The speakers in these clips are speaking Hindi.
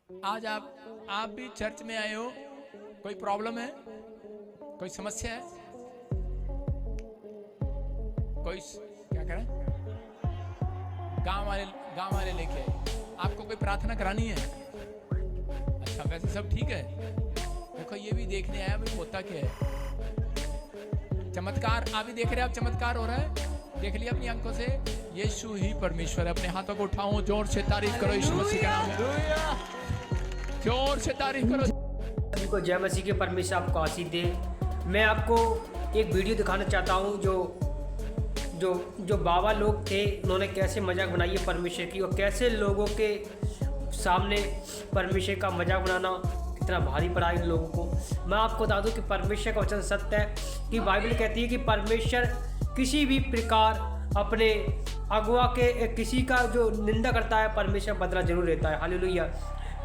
आज आप भी चर्च में आए हो, कोई प्रॉब्लम है, कोई समस्या है, कोई क्या करें? गांव वाले लेके आए, आपको कोई प्रार्थना करानी है? अच्छा, वैसे सब ठीक है। देखो ये भी देखने आया भाई होता क्या है। चमत्कार आप भी देख रहे हैं, आप चमत्कार हो रहा है, देख लिया अपनी आंखों से। यीशु ही परमेश्वर है। अपने हाथों को उठाओ, जोर से तारीफ करो यीशु मसीह का नाम है। जोर से तारीफ करो। सभी को जय मसीह के परमेश्वर आपको आशीष दे। मैं आपको एक वीडियो दिखाना चाहता हूँ जो बाबा लोग थे, उन्होंने कैसे मजाक बनाई है परमेश्वर की, और कैसे लोगों के सामने परमेश्वर का मजाक बनाना कितना भारी पड़ा इन लोगों को। मैं आपको बता दूं कि परमेश्वर का वचन सत्य है, कि बाइबल कहती है कि परमेश्वर किसी भी प्रकार अपने अगुआ के किसी का जो निंदा करता है, परमेश्वर बदला जरूर लेता है। हालेलुया।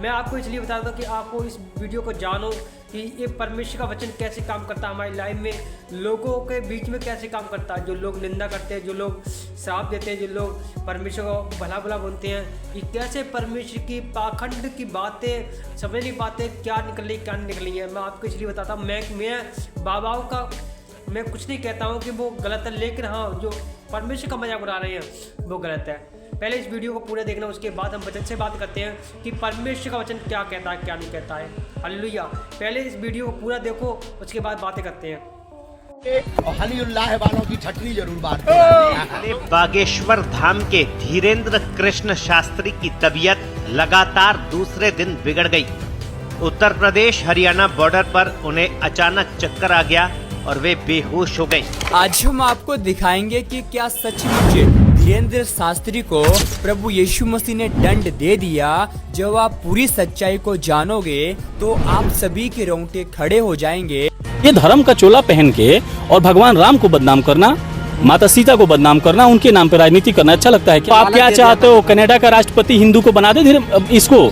मैं आपको इसलिए बता दूं कि आपको इस वीडियो को जानो कि ये परमेश्वर का वचन कैसे काम करता है हमारी लाइफ में, लोगों के बीच में कैसे काम करता है। जो लोग निंदा करते हैं, जो लोग श्राप देते हैं, जो लोग परमेश्वर को भला भला बोलते हैं, ये कैसे परमेश्वर की पाखंड की बातें समझ नहीं पाते, क्या निकली क्या नहीं निकली है। मैं आपको इसलिए बताता हूँ, मैं बाबाओं का मैं कुछ नहीं कहता हूँ कि वो गलत है, लेकिन हाँ जो परमेश्वर का मजाक उड़ा रहे हैं वो गलत है। पहले इस वीडियो को पूरा देखना, उसके बाद हम वचन से बात करते हैं कि परमेश्वर का वचन क्या कहता है क्या नहीं कहता है। हालेलुया। पहले इस वीडियो को पूरा देखो, उसके बाद बातें करते हैं। और हलीउल्लाह वालों की छटनी जरूर बांटते। बागेश्वर धाम के धीरेन्द्र कृष्ण शास्त्री की तबीयत लगातार दूसरे दिन बिगड़ गई। उत्तर प्रदेश हरियाणा बॉर्डर पर उन्हें अचानक चक्कर आ गया और वे बेहोश हो गए। आज हम आपको दिखाएंगे कि क्या सचमुच धीरेन्द्र शास्त्री को प्रभु यीशु मसीह ने दंड दे दिया। जब आप पूरी सच्चाई को जानोगे तो आप सभी के रोंगटे खड़े हो जाएंगे। ये धर्म का चोला पहन के और भगवान राम को बदनाम करना, माता सीता को बदनाम करना, उनके नाम पे राजनीति करना अच्छा लगता है क्या? आप क्या चाहते हो? कनाडा का राष्ट्रपति हिंदू को बना दे, इसको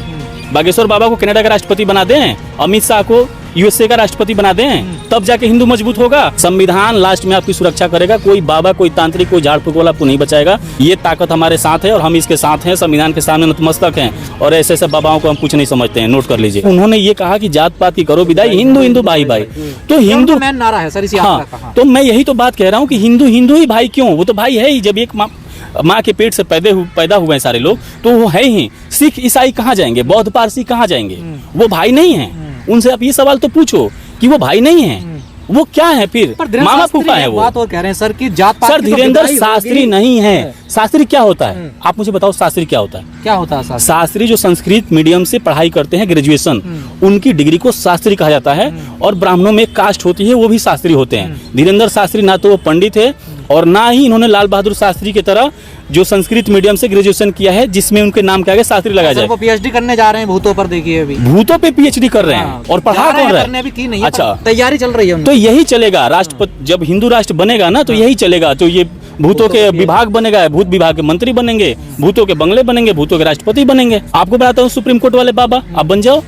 बागेश्वर बाबा को कनाडा का राष्ट्रपति बना दें, अमित शाह को यूएसए का राष्ट्रपति बना दें, तब जाके हिंदू मजबूत होगा। संविधान लास्ट में आपकी सुरक्षा करेगा। कोई बाबा, कोई तांत्रिक, कोई झाड़ फूक वाला आपको नहीं बचाएगा। ये ताकत हमारे साथ है और हम इसके साथ हैं। संविधान के सामने नतमस्तक हैं और ऐसे बाबाओं को हम कुछ नहीं समझते हैं। नोट कर लीजिए। उन्होंने ये कहा कि जात पात की करो विदाई, हिंदू हिंदू भाई भाई। तो हिंदू मैन नारा है सर इसी। हाँ, तो मैं यही तो बात कह रहा हूँ कि हिंदू हिंदू ही भाई क्यों? वो तो भाई है ही। जब एक माँ के पेट से पैदा हुए हैं सारे लोग, तो वो है ही। सिख ईसाई कहाँ जाएंगे? बौद्ध पारसी कहाँ जाएंगे? वो भाई नहीं है। उनसे आप ये सवाल तो पूछो कि वो भाई नहीं है, वो क्या है फिर? मामा फूफा है वो। बात और कह रहे हैं सर कि जात पात। सर धीरेन्द्र शास्त्री नहीं है। शास्त्री क्या होता है? आप मुझे बताओ, शास्त्री क्या होता है? क्या होता है शास्त्री? जो संस्कृत मीडियम से पढ़ाई करते हैं, ग्रेजुएशन, उनकी डिग्री को शास्त्री कहा जाता है। और ब्राह्मणों में एक कास्ट होती है, वो भी शास्त्री होते हैं। धीरेन्द्र शास्त्री ना तो वो पंडित है और ना ही इन्होंने लाल बहादुर शास्त्री की तरह जो संस्कृत मीडियम से ग्रेजुएशन किया है, जिसमें उनके नाम के आगे शास्त्री लगाया जाए। वो पीएचडी करने जा रहे हैं भूतों पर। देखिए अभी भूतों पे पीएचडी कर रहे हैं और पढ़ा कौन रहा है? अभी की नहीं है। अच्छा, तैयारी चल रही है। तो यही चलेगा। राष्ट्रपति जब हिंदू राष्ट्र बनेगा ना, तो यही चलेगा। तो ये भूतों के विभाग बनेगा, भूत विभाग के मंत्री बनेंगे, भूतों के बंगले बनेंगे, भूतों के राष्ट्रपति बनेंगे। आपको बताता हूँ, सुप्रीम कोर्ट वाले बाबा आप बन जाओ,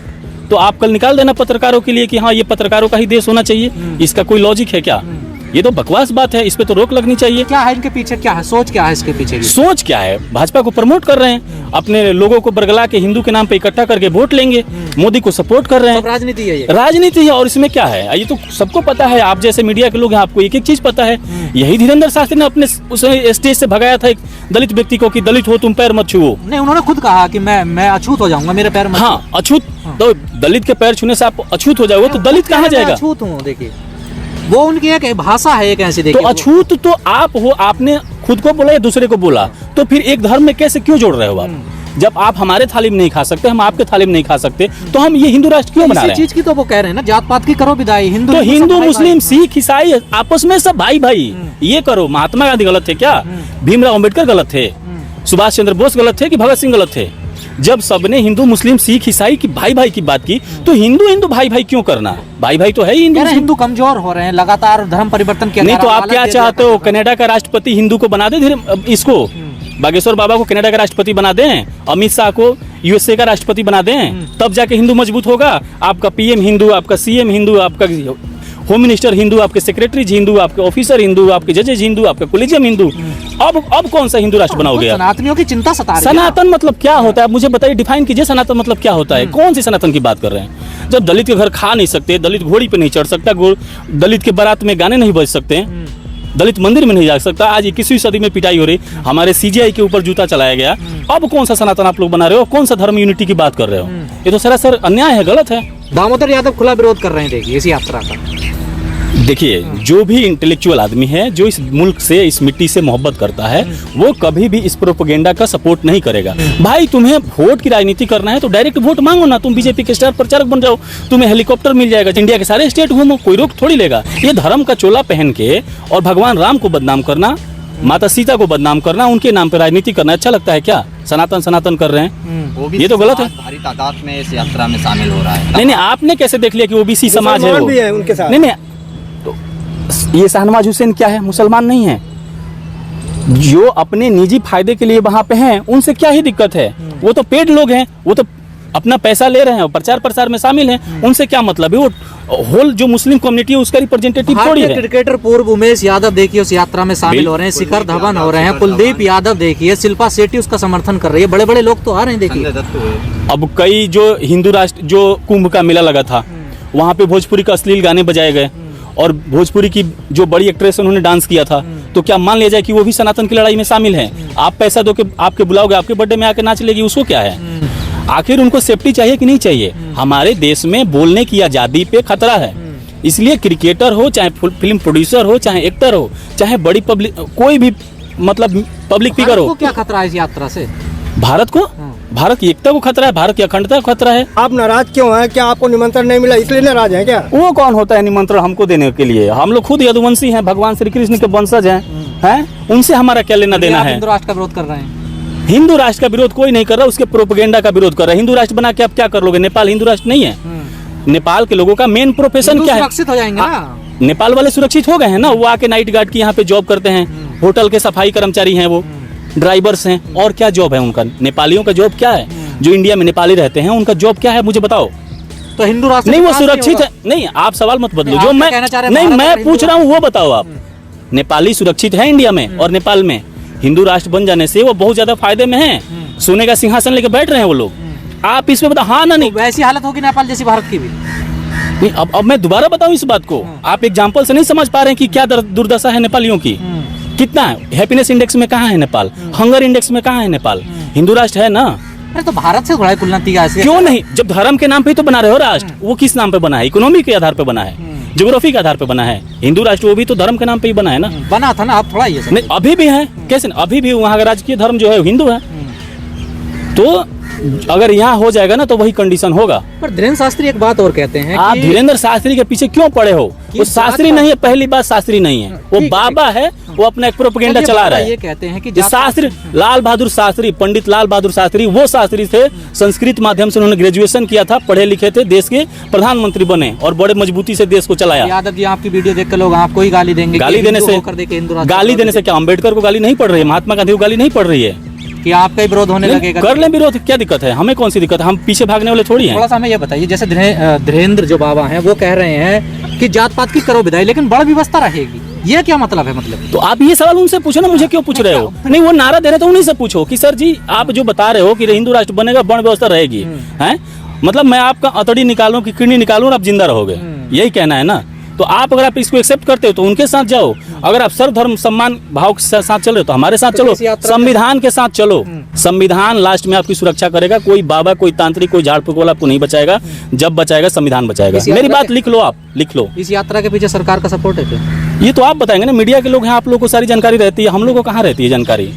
तो आप कल निकाल देना पत्रकारों के लिए कि हाँ ये पत्रकारों का ही देश होना चाहिए। इसका कोई लॉजिक है क्या? ये तो बकवास बात है, इस पे तो रोक लगनी चाहिए। क्या है इनके पीछे? क्या है सोच? क्या है इसके पीछे की? सोच क्या है? भाजपा को प्रमोट कर रहे हैं, अपने लोगों को बरगला के हिंदू के नाम पे इकट्ठा करके वोट लेंगे, मोदी को सपोर्ट कर रहे हैं। राजनीति है ये। राजनीति है। और इसमें क्या है? ये तो सबको पता है। आप जैसे मीडिया के लोग हैं, आपको एक एक चीज पता है। यही धीरेन्द्र शास्त्री ने अपने उस स्टेज से भगाया था एक दलित व्यक्ति को कि दलित हो तुम पैर मत छुओ। नहीं, उन्होंने खुद कहा कि मैं अछूत हो जाऊंगा, मेरे पैर मत। हाँ, अछूत। तो दलित के पैर छूने से आप अछूत हो जाओगे, तो दलित कहाँ जाएगा? अछूत हूँ, देखिए वो उनकी एक भाषा है एक ऐसी। तो अछूत तो आप हो, आपने खुद को बोला या दूसरे को बोला, तो फिर एक धर्म में कैसे क्यों जोड़ रहे हो आप? जब आप हमारे थाली में नहीं खा सकते, हम आपके थाली में नहीं खा सकते, तो हम ये हिंदू राष्ट्र क्यों बना रहे हैं? चीज की तो वो कह रहे हैं ना, जात पात की करो विदाई। हिंदू तो हिंदू मुस्लिम सिख ईसाई आपस में सब भाई भाई ये करो। महात्मा गांधी गलत थे क्या? भीमराव अम्बेडकर गलत थे? सुभाष चंद्र बोस गलत थे कि भगत सिंह गलत थे? जब सबने हिंदू मुस्लिम सिख ईसाई की भाई भाई की बात की, तो हिंदू हिंदू भाई भाई क्यों करना? भाई भाई तो है ही। हिंदू कमजोर हो रहे हैं लगातार, धर्म परिवर्तन के। नहीं तो आप क्या चाहते हो? कनाडा का राष्ट्रपति हिंदू को बना दे, इसको बागेश्वर बाबा को कनाडा का राष्ट्रपति बना दें, अमित शाह को यूएसए का राष्ट्रपति बना दें, तब जाके हिंदू मजबूत होगा। आपका पीएम हिंदू, आपका सीएम हिंदू, आपका होम मिनिस्टर हिंदू, आपके सेक्रेटरी हिंदू, आपके ऑफिसर हिंदू, आपके जजेज हिंदू, आपके कोलिजियम हिंदू। अब कौन सा हिंदू राष्ट्र बनाओगे आप? सनातनियों की चिंता सता रही है। सनातन मतलब क्या होता है? मुझे बताइए, डिफाइन कीजिए सनातन मतलब क्या होता है? कौन सी सनातन की बात कर रहे हैं? जब दलित के घर खा नहीं सकते, दलित घोड़ी पे नहीं चढ़ सकता, दलित के बारात में गाने नहीं बज सकते, दलित मंदिर में नहीं जा सकता, आज 21वीं सदी में पिटाई हो रही, हमारे सीजीआई के ऊपर जूता चलाया गया, अब कौन सा सनातन आप लोग बना रहे हो? कौन सा धर्म यूनिटी की बात कर रहे हो? ये तो सरासर अन्याय है, गलत है। दामोदर यादव खुला विरोध कर रहे हैं देखिए इस यात्रा का। देखिए, जो भी इंटेलेक्चुअल आदमी है, जो इस मुल्क से, इस मिट्टी से मोहब्बत करता है, वो कभी भी इस प्रोपेगेंडा का सपोर्ट नहीं करेगा। भाई, तुम्हें वोट की राजनीति करना है तो डायरेक्ट वोट मांगो ना, तुम बीजेपी के स्टार प्रचारक बन जाओ, तुम्हें हेलीकॉप्टर मिल जाएगा, इंडिया के सारे स्टेट घूमो, कोई रोक थोड़ी लेगा। ये धर्म का चोला पहन के और भगवान राम को बदनाम करना, माता सीता को बदनाम करना, उनके नाम पे राजनीति करना अच्छा लगता है क्या? सनातन कर रहे हैं, ये तो गलत है। भारी तादाद में इस यात्रा में शामिल हो रहा है। नहीं, आपने कैसे देख लिया कि ओबीसी समाज है वो? भी है उनके साथ। नहीं, तो ये शाहनवाज हुसैन क्या है? मुसलमान नहीं है। जो अपने निजी फायदे के लिए वहां पे हैं, उनसे क्या ही दिक्कत है? वो तो पेड लोग हैं, वो तो अपना पैसा ले रहे हैं, प्रचार प्रसार में शामिल हैं, उनसे क्या मतलब है? वो होल जो मुस्लिम कम्युनिटी है उसका रिप्रेजेंटेटिव थोड़ी है। क्रिकेटर पूर्व उमेश यादव देखिए उस यात्रा में शामिल हो रहे हैं, शिखर धवन हो रहे हैं, कुलदीप यादव देखिए, शिल्पा शेट्टी उसका समर्थन कर रही है, बड़े बड़े लोग तो आ रहे हैं देखिए। अब कई जो हिंदू राष्ट्र, जो कुंभ का मेला लगा था, वहाँ पे भोजपुरी का अश्लील गाने बजाए गए और भोजपुरी की जो बड़ी एक्ट्रेस उन्होंने डांस किया था, तो क्या मान लिया जाए कि वो भी सनातन की लड़ाई में शामिल है? आप पैसा दो के आपके बुलाओगे, आपके बर्थडे में आके नाच लेगी, उसको क्या है? आखिर उनको सेफ्टी चाहिए कि नहीं चाहिए? हमारे देश में बोलने की आजादी पे खतरा है, इसलिए क्रिकेटर हो, चाहे फिल्म प्रोड्यूसर हो, चाहे एक्टर हो, चाहे बड़ी पब्लिक, कोई भी मतलब पब्लिक फिगर हो, क्या खतरा है इस यात्रा से? भारत को, भारत की एकता को खतरा है, भारत की अखंडता को खतरा है। आप नाराज क्यों हैं? क्या आपको निमंत्रण नहीं मिला इसलिए नाराज हैं क्या? वो कौन होता है निमंत्रण हमको देने के लिए? हम लोग खुद यदुवंशी हैं, भगवान श्री कृष्ण के वंशज हैं, उनसे हमारा क्या लेना देना है? हिंदू राष्ट्र का विरोध कर रहे हैं। हिंदू राष्ट्र का विरोध कोई नहीं कर रहा, उसके प्रोपेगेंडा का विरोध कर रहा है। हिंदू राष्ट्र बना के आप क्या कर लोगे? नेपाल हिंदू राष्ट्र नहीं है। नेपाल के लोगों का मेन प्रोफेशन क्या है? सुरक्षित हो जाएंगे ना। नेपाल वाले सुरक्षित हो गए हैं ना, वो आके नाइट गार्ड की यहाँ पे जॉब करते हैं, होटल के सफाई कर्मचारी हैं, वो ड्राइवर्स हैं, और क्या जॉब है उनका? नेपालियों का जॉब क्या है? जो इंडिया में नेपाली रहते हैं उनका जॉब क्या है, मुझे बताओ। तो हिंदू राष्ट्र नहीं, वो सुरक्षित है। नहीं, आप सवाल मत बदलो, जो मैं नहीं, मैं पूछ रहा हूँ वो बताओ आप। नेपाली सुरक्षित है इंडिया में और नेपाल में? हिंदू राष्ट्र बन जाने से वो बहुत ज्यादा फायदे में है, सोने का सिंहासन लेके बैठ रहे हैं वो लोग। आप इसमें बताओ हाँ ना नहीं? वैसी हालत होगी नेपाल जैसी भारत की भी। नहीं, अब मैं दोबारा बताऊं इस बात को, आप एग्जाम्पल से नहीं समझ पा रहे हैं कि क्या दुर्दशा है नेपालियों की? कितना है हैप्पीनेस इंडेक्स में, कहाँ है नेपाल? हंगर इंडेक्स में कहाँ है नेपाल? हिंदू राष्ट्र है ना। अरे तो भारत से थोड़ा कुलनती क्यों नहीं? जब धर्म के नाम पे तो बना रहे हो राष्ट्र, वो किस नाम पे बना है? इकोनॉमी के आधार पे बना है, ज्योग्राफी के आधार पे बना है। हिंदू राष्ट्र वो भी तो धर्म के नाम पे ही बना है ना। बना था ना, आप थोड़ा ये नहीं, अभी भी है। कैसे? अभी भी वहाँ का राजकीय धर्म जो है हिंदू है। तो अगर यहाँ हो जाएगा ना तो वही कंडीशन होगा। पर धीरेन्द्र शास्त्री एक बात और कहते हैं, आप धीरेन्द्र शास्त्री के पीछे क्यों पड़े हो? वो शास्त्री नहीं है, पहली बात शास्त्री नहीं है, वो बाबा है, वो अपना एक प्रोपेगेंडा चला रहा है। ये कहते हैं कि शास्त्री लाल बहादुर शास्त्री, पंडित लाल बहादुर शास्त्री वो शास्त्री थे, संस्कृत माध्यम से उन्होंने ग्रेजुएशन किया था, पढ़े लिखे थे, देश के प्रधानमंत्री बने और बड़े मजबूती से देश को चलाया। यादव जी, आपकी वीडियो देखकर लोग आपको ही गाली देंगे। गाली देने से क्या अम्बेडकर को गाली नहीं पड़ रही है? महात्मा गांधी को गाली नहीं पड़ रही है कि आपका ही विरोध होने लगेगा? कर ले विरोध, क्या दिक्कत है? हमें कौन सी दिक्कत है? हम पीछे भागने वाले थोड़ी हैं। थोड़ा सा हमें ये बताइए, जैसे धीरेन्द्र जो बाबा हैं वो कह रहे हैं कि जात पात की करो विदाई, लेकिन बड़ व्यवस्था रहेगी, ये क्या मतलब है? मतलब तो आप ये सवाल उनसे पूछो ना, मुझे क्यों पूछ रहे हो? नहीं, वो नारा दे रहे तो उन्हीं से पूछो कि सर जी आप जो बता रहे हो कि हिंदू राष्ट्र बनेगा, बड़ व्यवस्था रहेगी, है मतलब मैं आपका अतड़ी निकालूं कि किडनी निकालूं और आप जिंदा रहोगे, यही कहना है ना? तो आप अगर आप इसको एक्सेप्ट करते हो तो उनके साथ जाओ, अगर आप सर्वधर्म सम्मान भाव के साथ चल रहे हो तो हमारे साथ चलो, संविधान के साथ चलो। संविधान लास्ट में आपकी सुरक्षा करेगा, कोई बाबा, कोई तांत्रिक, कोई झाड़ फूक वाला आपको नहीं बचाएगा, जब बचाएगा संविधान बचाएगा। मेरी बात लिख लो, आप लिख लो। इस यात्रा के पीछे सरकार का सपोर्ट है क्या? ये तो आप बताएंगे ना, मीडिया के लोग हैं, आप लोगों को सारी जानकारी रहती है, हम लोगों को कहाँ रहती है जानकारी?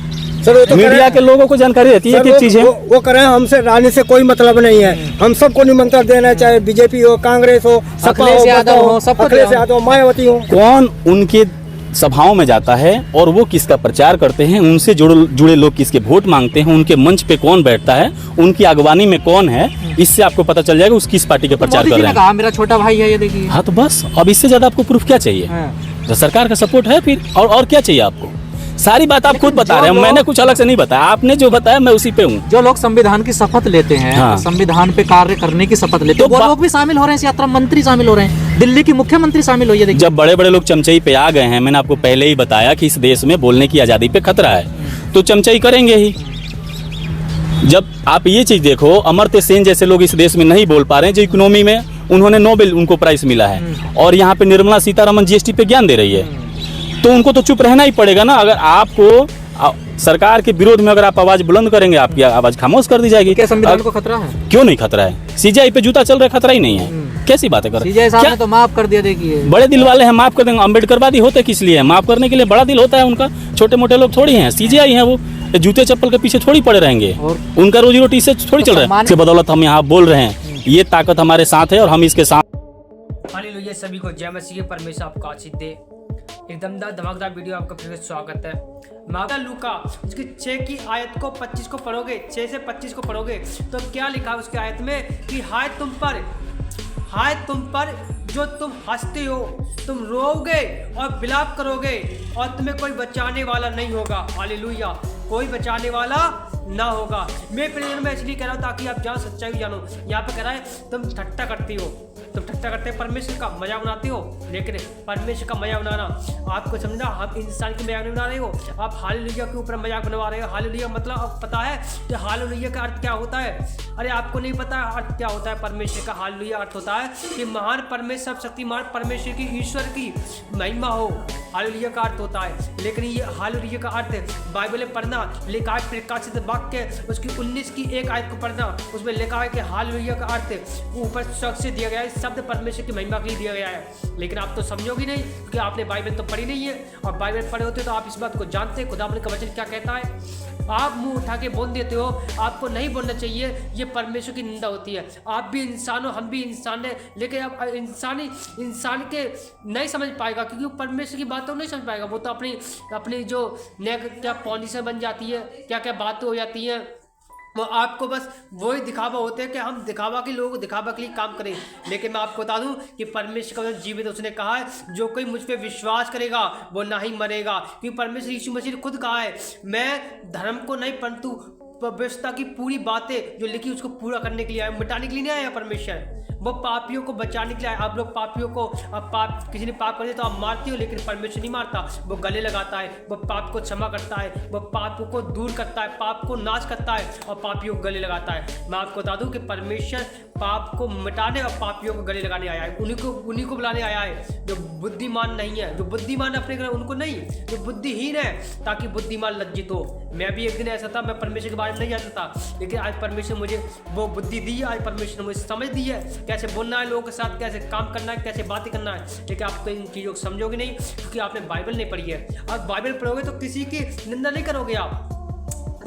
तो मीडिया के लोगों को जानकारी रहती है कि चीज है वो करें, हमसे रानी से कोई मतलब नहीं है। हम सबको निमंत्रण देना, चाहे बीजेपी हो, कांग्रेस हो, सपा हो, अखिलेश यादव, मायावती हो। कौन उनके सभाओं में जाता है और वो किसका प्रचार करते हैं, उनसे जुड़े लोग किसके वोट मांगते हैं, उनके मंच पे कौन बैठता है, उनकी अगवानी में कौन है, इससे आपको पता चल जाएगा उस किस पार्टी का प्रचार कर रहे हैं। कहा मेरा छोटा भाई है, ये देखिए। हाँ तो बस, अब इससे ज्यादा आपको प्रूफ क्या चाहिए? तो सरकार का सपोर्ट है फिर, और क्या चाहिए आपको? सारी बात आप खुद बता रहे हैं, मैंने कुछ अलग से नहीं बताया, आपने जो बताया मैं उसी पे हूँ। जो लोग संविधान की शपथ लेते हैं, हाँ। संविधान पे कार्य करने की शपथ लेते हैं, वो लोग भी शामिल हो रहे हैं इस यात्रा में, मंत्री शामिल हो रहे हैं, दिल्ली की मुख्यमंत्री शामिल हुई है। देखिए जब बड़े बड़े लोग चमचई पे आ गए हैं, मैंने आपको पहले ही बताया कि इस देश में बोलने की आजादी पे खतरा है, तो चमचई करेंगे ही। जब आप ये चीज देखो, अमर्त्य सेन जैसे लोग इस देश में नहीं बोल पा रहे हैं, जो इकोनॉमी में उन्होंने नोबेल उनको प्राइज मिला है, और यहाँ पे निर्मला सीतारमण जीएसटी पे ज्ञान दे रही है, तो उनको तो चुप रहना ही पड़ेगा ना। अगर आपको सरकार के विरोध में अगर आप आवाज बुलंद करेंगे, आपकी आवाज खामोश कर दी जाएगी। क्या संविधान को खतरा है? क्यों नहीं खतरा है? सीजीआई पे जूता चल रहा है, खतरा ही नहीं है। कैसी बातें कर रहे हैं? सीजीआई साहब ने तो माफ कर दिया। देखिए बड़े दिल वाले हैं, माफ कर देंगे। अम्बेडकरवादी होते किस लिए? माफ करने के लिए। बड़ा दिल होता है उनका, छोटे मोटे लोग थोड़ी हैं। सीजीआई हैं, वो जूते चप्पल के पीछे थोड़ी पड़े रहेंगे, उनका रोजी रोटी से थोड़ी चल रहा है। इसके बदौलत हम यहाँ बोल रहे हैं, ये ताकत हमारे साथ है और हम इसके साथ। हालेलुया, सभी को जय मसीह के परमेश्वर आपको आशीष दे। एक दमदार धमाकेदार वीडियो आपका फिर से स्वागत है। माता लूका उसकी 6 की आयत को 25 को पढ़ोगे, 6 से 25 को पढ़ोगे तो क्या लिखा है उसके आयत में कि हाय तुम पर जो तुम हंसते हो, तुम रोओगे और विलाप करोगे और तुम्हें कोई बचाने वाला नहीं होगा। हालेलुया, कोई बचाने वाला ना होगा। मैं प्रेरणा में इसलिए कह रहा हूँ ताकि आप जान सच्चाई जानो। यहाँ पे कह रहा है तुम ठट्टा करती हो, तुम ठट्टा करते परमेश्वर का मजा बनाते हो, लेकिन परमेश्वर का मजा बनाना आपको समझना, आप इंसान की मजाक नहीं बना रहे हो, आप हालेलुया के ऊपर मजाक बनवा रहे हो। हालेलुया मतलब अब पता है कि हालेलुया का अर्थ क्या होता है? अरे आपको नहीं पता अर्थ क्या होता है परमेश्वर का? हालेलुया अर्थ होता है कि महान परमेश्वर, शक्तिमान परमेश्वर की, ईश्वर की महिमा हो। हालेलुया का अर्थ होता है। लेकिन ये हालेलुया का अर्थ बाइबल में पढ़ना लिखा है, प्रकाशित वाक्य उसकी 19 की 1 आयत को पढ़ना, उसमें लिखा है कि हालेलुया का अर्थ ऊपर स्वर्ग से दिया गया है, शब्द परमेश्वर की महिमा के लिए दिया गया है। लेकिन आप तो समझोगे नहीं क्योंकि आपने बाइबल तो पढ़ी नहीं है, और बाइबल पढ़े होते तो आप इस बात को जानते हैं खुदा का वचन क्या कहता है। आप मुंह उठा के बोल देते हो, आपको नहीं बोलना चाहिए, ये परमेश्वर की निंदा होती है। आप भी इंसान हो, हम भी इंसान है, लेकिन अब इंसान के नहीं समझ पाएगा क्योंकि परमेश्वर की बातों नहीं समझ पाएगा। वो तो अपनी जो क्या पॉलिसी बन जाती है, क्या क्या बातें हो जाती हैं, वो आपको बस वही दिखावा होते हैं कि हम दिखावा के लोग दिखावा के लिए काम करें। लेकिन मैं आपको बता दूं कि परमेश्वर का जीवित, उसने कहा है जो कोई मुझ पे विश्वास करेगा वो ना ही मरेगा, क्योंकि परमेश्वर यीशु मसीह ने खुद कहा है मैं धर्म को नहीं परंतु व्यवस्था की पूरी बातें जो लिखी उसको पूरा करने के लिए आया, मिटाने के लिए नहीं आया परमेश्वर। वो पापियों को बचाने के लिए आया। आप लोग पापियों को, अब पाप किसी ने पाप कर दिया तो आप मारते हो, लेकिन परमेश्वर नहीं मारता, वो गले लगाता है, वो पाप को क्षमा करता है, वो पाप को दूर करता है, पाप को नाश करता है और पापियों को गले लगाता है। मैं आपको बता दूं कि परमेश्वर पाप को मिटाने और पापियों को गले लगाने आया है, उन्हीं को बुलाने आया है जो बुद्धिमान नहीं है, जो बुद्धिमान अपने घर उनको नहीं, जो बुद्धिहीन है, ताकि बुद्धिमान लज्जित हो। मैं भी एक दिन ऐसा था, मैं परमेश्वर के बारे में नहीं जानता था, लेकिन आज परमेश्वर मुझे वो बुद्धि दी है, आज परमेश्वर ने मुझे समझ दी है कैसे बोलना है लोगों के साथ, कैसे काम करना है, कैसे बातें करना है। लेकिन आप तो इन चीज़ों को समझोगे नहीं क्योंकि आपने बाइबल नहीं पढ़ी है। आप बाइबल पढ़ोगे तो किसी की निंदा नहीं करोगे, आप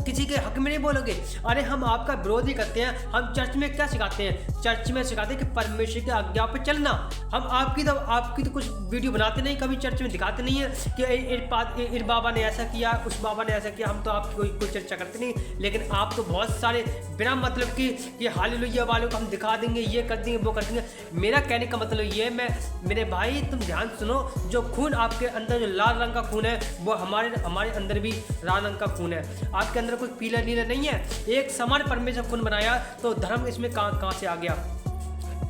किसी के हक में नहीं बोलोगे। अरे हम आपका विरोध नहीं करते हैं, हम चर्च में क्या सिखाते हैं? चर्च में सिखाते हैं कि परमेश्वर की आज्ञा पर चलना। हम आपकी तो कुछ वीडियो बनाते नहीं, कभी चर्च में दिखाते नहीं है कि इन बाबा ने ऐसा किया, उस बाबा ने ऐसा किया। हम तो आपकी कोई चर्चा करते नहीं, लेकिन आप तो बहुत सारे बिना मतलब कि हालेलुया वालों को हम दिखा देंगे, ये कर देंगे, वो कर देंगे। मेरा कहने का मतलब ये है, मेरे भाई तुम ध्यान सुनो, जो खून आपके अंदर, जो लाल रंग का खून है, वो हमारे अंदर भी लाल रंग का खून है। आपके अंदर कोई पीला नीला नहीं है, एक समान परमेश्वर खून बनाया, तो धर्म इसमें कहां से आ गया?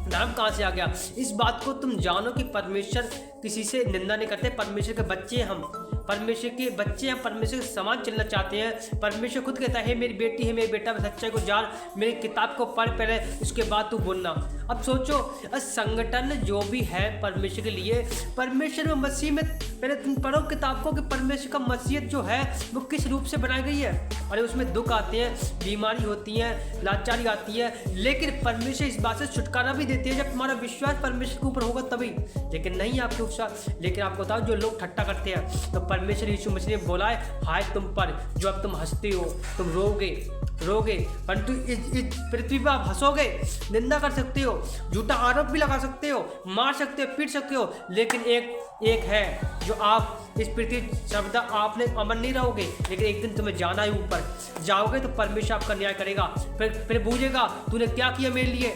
धर्म कहां से आ गया? इस बात को तुम जानो कि परमेश्वर किसी से निंदा नहीं करते। परमेश्वर के बच्चे हम, परमेश्वर के बच्चे हैं, परमेश्वर के समान चलना चाहते हैं। परमेश्वर खुद कहता है मेरी बेटी है, मेरे बेटा, सच्चाई को जान, मेरी किताब को पढ़ पहले, उसके बाद तू बोलना। अब सोचो, संगठन जो भी है परमेश्वर के लिए, परमेश्वर में मसीह में, पहले तुम पढ़ो किताब को कि परमेश्वर का मसीहत जो है वो किस रूप से बनाई गई है। अरे उसमें दुख आते हैं, बीमारी होती है, लाचारी आती है, लेकिन परमेश्वर इस बात से छुटकारा भी देती है जब तुम्हारा विश्वास परमेश्वर के ऊपर होगा तभी। लेकिन नहीं आपके विश्वास। लेकिन आपको बताओ, जो लोग ठट्टा करते हैं, तो परमेश्वर यीशु मसीह ने बोला है हाय तुम पर जो अब तुम हंसते हो, तुम रोगे, परंतु इस पृथ्वी पर आप हंसोगे, निंदा कर सकते हो, झूठा आरोप भी लगा सकते हो, मार सकते हो, पीट सकते हो, लेकिन एक है जो आप इस पृथ्वी सर्वदा आपने अमर नहीं रहोगे। लेकिन एक दिन तुम्हें जाना है, ऊपर जाओगे तो परमेश्वर आपका न्याय करेगा। फिर पूछेगा तूने क्या किया मेरे लिए,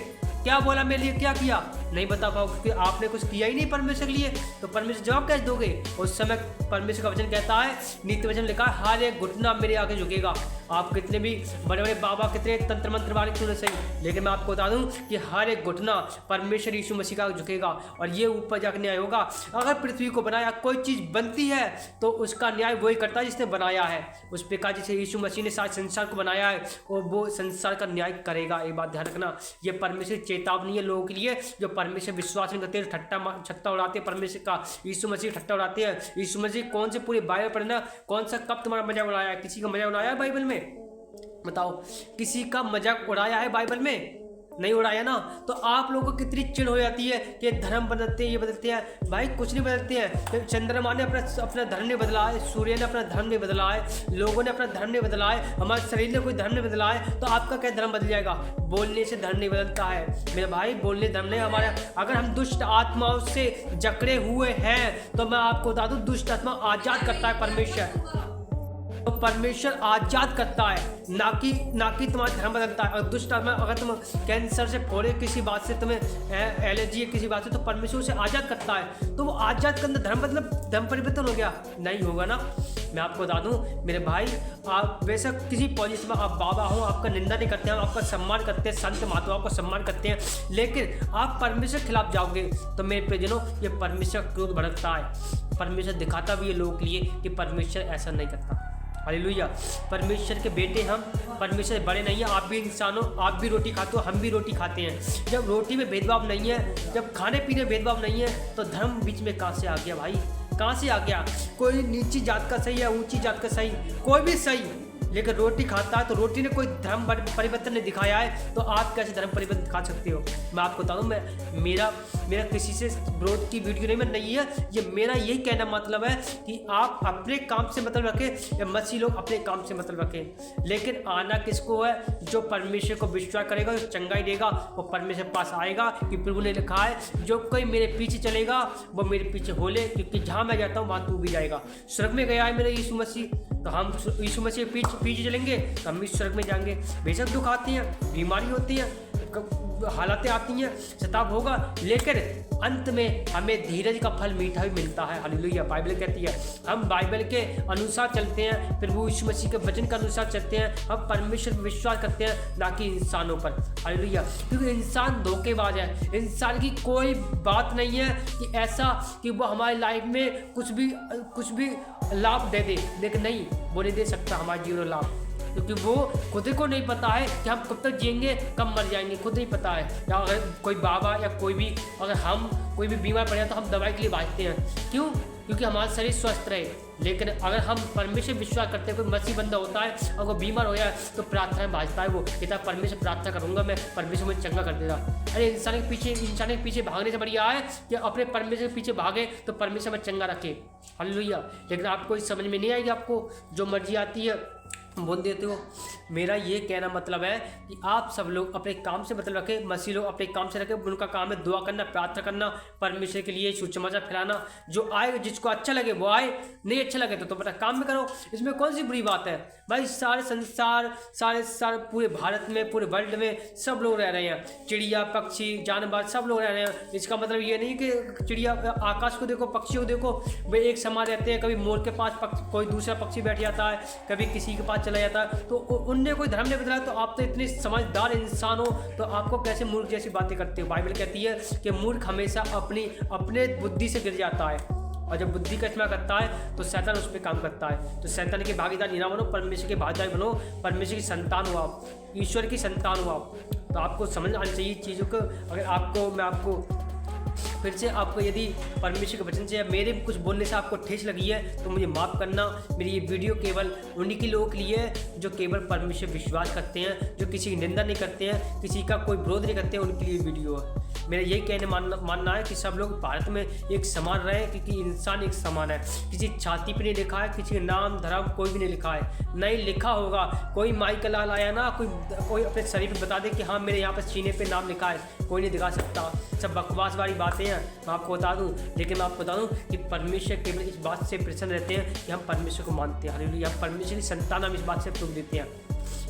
क्या बोला मेरे लिए, क्या किया? नहीं बता पाओगे क्योंकि आपने कुछ किया ही नहीं परमेश्वर के लिए, तो परमेश्वर जवाब कैसे दोगे? उस समय परमेश्वर का वचन कहता है, नीति वचन लिखा है, हर एक घुटना मेरे आगे झुकेगा। आप कितने भी बड़े बड़े बाबा, कितने तंत्र मंत्र वाले क्यों न सही, लेकिन मैं आपको बता दूं कि हर एक घुटना परमेश्वर यीशु मसीह का झुकेगा और ये ऊपर जाकर न्याय होगा। अगर पृथ्वी को बनाया कोई चीज़ बनती है तो उसका न्याय वही करता है जिसने बनाया है। उस प्रकार जैसे यीशु मसीह ने सारे संसार को बनाया है और वो संसार का न्याय करेगा। ये बात ध्यान रखना, ये परमेश्वर की चेतावनी है लोगों के लिए जो परमेश्वर विश्वास नहीं करते, छट्टा उड़ाते हैं परमेश्वर का। यीशु मसीह ठट्टा उड़ाते हैं। यीशु मसीह कौन से पूरे बाइबल पढ़ना, कौन सा कब तुम्हारा मजाक उड़ाया है? किसी का मजाक उड़ाया है बाइबल में? बताओ, किसी का मजाक उड़ाया है बाइबल में? नहीं उड़ाया ना। तो आप लोगों को कितनी चिढ़ हो जाती है कि धर्म बदलते हैं, ये बदलते हैं। भाई कुछ नहीं बदलते हैं। चंद्रमा ने अपना धर्म नहीं बदला है, सूर्य ने अपना धर्म नहीं बदला है, लोगों ने अपना धर्म नहीं बदला है, हमारे शरीर ने कोई धर्म नहीं बदला है, तो आपका क्या धर्म बदल जाएगा? बोलने से धर्म नहीं बदलता है मेरे भाई, बोलने धर्म नहीं हमारा। अगर हम दुष्ट आत्माओं से जकड़े हुए हैं तो मैं आपको बता दूं, दुष्ट आत्मा आजाद करता है परमेश्वर। तो परमेश्वर आजाद करता है, ना कि तुम्हारा धर्म बदलता है। और दुष्ट आत्मा, अगर तुम कैंसर से फोड़े, किसी बात से तुम्हें एलर्जी है किसी बात से, तो परमेश्वर उसे आजाद करता है। तो वो आजाद करना धर्म मतलब धर्म परिवर्तन हो गया? नहीं होगा ना। मैं आपको बता दूं मेरे भाई, आप वैसा किसी पोजीशन में आप बाबा हो, आपका निंदा नहीं करते हैं, आपका सम्मान करते हैं, संत महात्माओं का सम्मान करते हैं, लेकिन आप परमेश्वर के खिलाफ जाओगे तो मेरे प्रियजनों, ये परमेश्वर क्रोध भड़कता है। परमेश्वर दिखाता भी है लोगों के लिए कि परमेश्वर ऐसा नहीं करता। हालेलुया। परमेश्वर के बेटे हम, परमेश्वर से बड़े नहीं हैं। आप भी इंसान हो, आप भी रोटी खाते हो, हम भी रोटी खाते हैं। जब रोटी में भेदभाव नहीं है, जब खाने पीने में भेदभाव नहीं है, तो धर्म बीच में कहाँ से आ गया भाई? कहाँ से आ गया? कोई नीची जात का सही है, ऊंची जात का सही, कोई भी सही, लेकिन रोटी खाता है तो रोटी ने कोई धर्म परिवर्तन नहीं दिखाया है, तो आप कैसे धर्म परिवर्तन दिखा सकते हो? मैं आपको बता दूं, मेरा किसी से विरोध की वीडियो नहीं है। ये मेरा यही कहना मतलब है कि आप अपने काम से मतलब रखें या मसीह लोग अपने काम से मतलब रखें, लेकिन आना किसको है? जो परमेश्वर को विश्वास करेगा, जो चंगाई देगा, वो परमेश्वर के पास आएगा। कि प्रभु ने लिखा है, जो कोई मेरे पीछे चलेगा वो मेरे पीछे हो ले, क्योंकि जहाँ मैं जाता हूँ वहाँ तू भी जाएगा। स्वर्ग में गया है मेरा यीशु मसीह, तो हम यीशु मसीह पीछे चलेंगे तो हम भी स्वर्ग में जाएंगे। बेशक दुख आती हैं, बीमारी होती है, हालातें आती हैं, सताव होगा, लेकिन अंत में हमें धीरज का फल मीठा भी मिलता है। हालेलुया। बाइबल कहती है हम बाइबल के अनुसार चलते हैं, प्रभु यीशु मसीह के वचन के अनुसार चलते हैं, हम परमेश्वर पर विश्वास करते हैं, ना कि इंसानों पर। हालेलुया। क्योंकि इंसान धोखेबाज है। इंसान की कोई बात नहीं है कि ऐसा कि वो हमारी लाइफ में कुछ भी लाभ दे दे, लेकिन नहीं, वो नहीं दे सकता हमारे जीवन लाभ, क्योंकि वो खुद को नहीं पता है कि हम कब तक जिएंगे, कब मर जाएंगे, खुद नहीं पता है। या अगर कोई बाबा या कोई भी, अगर हम कोई भी बीमार पड़ जाए तो हम दवाई के लिए भागते हैं। क्यों? क्योंकि हमारा शरीर स्वस्थ रहे। लेकिन अगर हम परमेश्वर विश्वास करते हैं, कोई मसीह बंदा होता है और वो बीमार हो जाए तो प्रार्थना में भाजता है, वो कहता है परमेश्वर प्रार्थना करूंगा मैं, परमेश्वर मुझे चंगा कर देगा। अरे इंसान के पीछे भागने से बढ़िया है कि अपने परमेश्वर के पीछे भागे तो परमेश्वर में चंगा रखे। हालेलुया। लेकिन आपको इस समझ में नहीं आएगी, आपको जो मर्जी आती है बोल देते हो। मेरा ये कहना मतलब है कि आप सब लोग अपने काम से मतलब रखें, मसीह लोग अपने काम से रखें। उनका काम है दुआ करना, प्रार्थना करना, परमेश्वर के लिए सुसमाचार फैलाना। जो आए, जिसको अच्छा लगे वो आए, नहीं अच्छा लगे तो अपना काम में करो। इसमें कौन सी बुरी बात है भाई? सारे संसार, सारे पूरे भारत में, पूरे वर्ल्ड में सब लोग रह रहे हैं, चिड़िया, पक्षी, जानवर, सब लोग रह रहे हैं। इसका मतलब ये नहीं कि चिड़िया, आकाश को देखो, पक्षियों को देखो, वे एक समान रहते हैं। कभी मोर के पास कोई दूसरा पक्षी बैठ जाता है, कभी किसी के पास चला जाता है, तो उनने कोई धर्म नहीं बदला। तो आप तो इतने समझदार इंसान हो, तो आपको कैसे मूर्ख जैसी बातें करते हो? बाइबल कहती है कि मूर्ख हमेशा अपने बुद्धि से गिर जाता है, और जब बुद्धि का इस्तेमाल करता है तो शैतान उस पर काम करता है। तो शैतान के भागीदार ना बनो, परमेश्वर के भागीदार बनो। परमेश्वर की संतान हो आप, ईश्वर की संतान हो आप। तो आपको समझ आनी चाहिए चीज़ों को। अगर मैं आपको फिर से आपको यदि परमेश्वर के वचन से या मेरे कुछ बोलने से आपको ठेस लगी है तो मुझे माफ़ करना। मेरी ये वीडियो केवल उन्हीं के लोगों के लिए है जो केवल परमेश्वर विश्वास करते हैं, जो किसी की निंदा नहीं करते हैं, किसी का कोई विरोध नहीं करते हैं, उनके लिए वीडियो है। मेरा यही कहने मानना है कि सब लोग भारत में एक समान रहे, क्योंकि इंसान एक समान है। किसी छाती पे नहीं लिखा है, किसी का नाम धर्म कोई भी नहीं लिखा है, नहीं लिखा होगा। कोई माई का लाल आया ना, कोई अपने शरीर पे बता दे कि हाँ मेरे यहाँ पर सीने पे नाम लिखा है, कोई नहीं दिखा सकता। सब बकवास वाली बातें हैं, मैं आपको बता दूं। लेकिन मैं आपको बता दूं कि परमेश्वर केवल इस बात से प्रसन्न रहते हैं कि हम परमेश्वर को मानते हैं। हालेलुया, हम परमेश्वर की संतान, हम इस बात से प्रूफ देते हैं।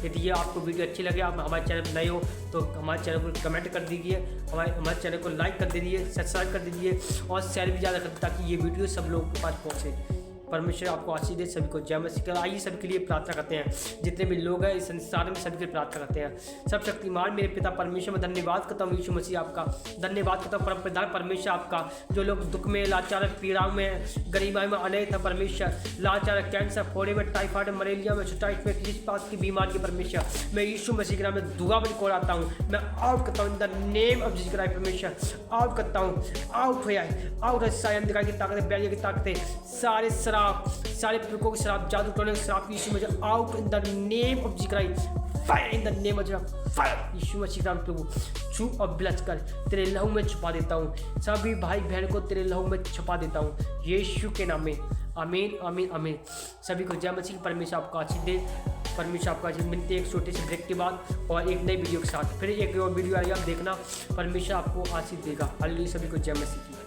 यदि ये आपको वीडियो अच्छी लगे, आप हमारे चैनल पर नए हो तो हमारे चैनल को कमेंट कर दीजिए, हमारे चैनल को लाइक कर दीजिए, सब्सक्राइब कर दीजिए और शेयर भी ज़्यादा कर दीजिए ताकि ये वीडियो सब लोगों के पास पहुँचे। परमेश्वर आपको आशीष दे, सभी को जय मसीह का। आइए सभी के लिए प्रार्थना करते हैं, जितने भी लोग हैं इस संसार में सभी के लिए प्रार्थना करते हैं। सब शक्तिमान मेरे पिता परमेश्वर में धन्यवाद करता हूँ, यीशु मसीह आपका धन्यवाद करता हूँ। परम प्रधान परमेश्वर आपका, जो लोग दुख में, लाचार, पीड़ाओं में, गरीबाई में अनेक है परमेश्वर, लाचार, कैंसर, फोड़े में, टाइफाइड, मलेरिया में, सुटाइट में, किसी बात की बीमारी के परमेश्वर, मैं यीशु मसीह के नाम में दुआ बड़ी को आता हूँ, मैं आउट करता हूँ इन the name of Jesus Christ परमेश्वर, आउट करता हूँ, आउट हो जाए, आउट है सारे अंधकार की ताकतें, बैरियर की ताकतें, सारे शराब, सारे प्रकों की शराब, जादू टोने की शराब, यीशु मसीह out in the name of Jesus Christ, fire in the name of Jesus, fire यीशु मसीह का प्रभु छू और ब्लस कर तेरे लहू में छुपा देता हूँ। सभी भाई बहन को तेरे लहू में छुपा देता हूँ यीशु के नाम में, आमीन आमीन आमीन। सभी को जय मसीह, परमेश्वर आपको आशीष दे, परमेश्वर आपको आशीष। मिलते हैं एक छोटे से ब्रेक के बाद और एक नई वीडियो के साथ, फिर एक और वीडियो आई आप देखना, परमेश्वर आपको आशीष देगा। हालेलुया, सभी को जय मसीह की।